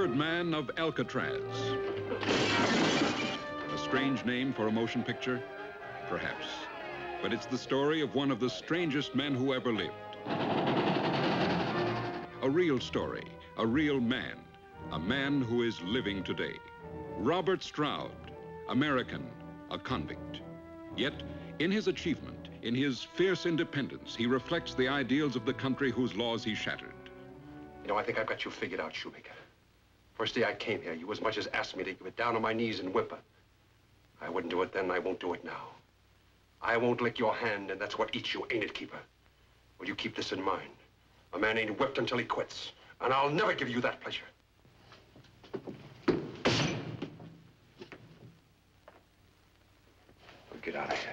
Birdman of Alcatraz. A strange name for a motion picture? Perhaps. But it's the story of one of the strangest men who ever lived. A real story, a real man, a man who is living today. Robert Stroud, American, a convict. Yet, in his achievement, in his fierce independence, he reflects the ideals of the country whose laws he shattered. You know, I think I've got you figured out, Shoemaker. First day I came here, you as much as asked me to get down on my knees and whimper. I wouldn't do it then, and I won't do it now. I won't lick your hand, and that's what eats you, ain't it, Keeper? Well, you keep this in mind. A man ain't whipped until he quits, and I'll never give you that pleasure. Well, get out of here.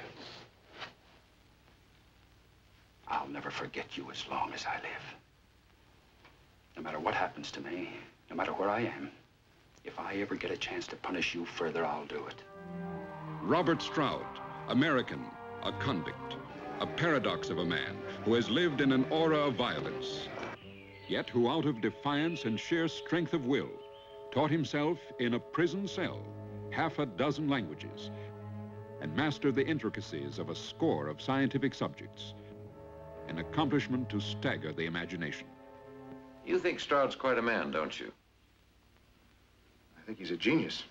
I'll never forget you as long as I live. No matter what happens to me, no matter where I am, if I ever get a chance to punish you further, I'll do it. Robert Stroud, American, a convict, a paradox of a man who has lived in an aura of violence, yet who out of defiance and sheer strength of will taught himself in a prison cell half a dozen languages and mastered the intricacies of a score of scientific subjects, an accomplishment to stagger the imagination. You think Stroud's quite a man, don't you? I think he's a genius.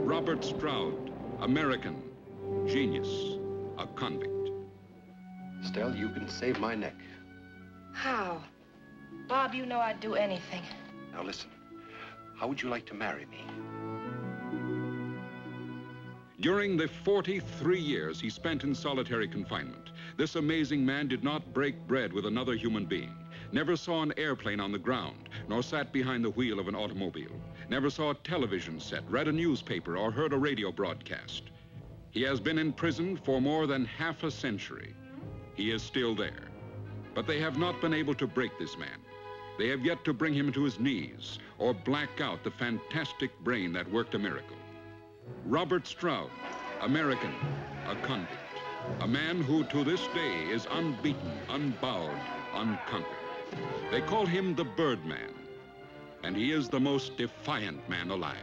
Robert Stroud, American, genius, a convict. Estelle, you can save my neck. How? Bob, you know I'd do anything. Now listen, how would you like to marry me? During the 43 years he spent in solitary confinement, this amazing man did not break bread with another human being, never saw an airplane on the ground, nor sat behind the wheel of an automobile, never saw a television set, read a newspaper, or heard a radio broadcast. He has been in prison for more than half a century. He is still there. But they have not been able to break this man. They have yet to bring him to his knees or black out the fantastic brain that worked a miracle. Robert Stroud, American, a convict, a man who to this day is unbeaten, unbowed, unconquered. They call him the Birdman, and he is the most defiant man alive.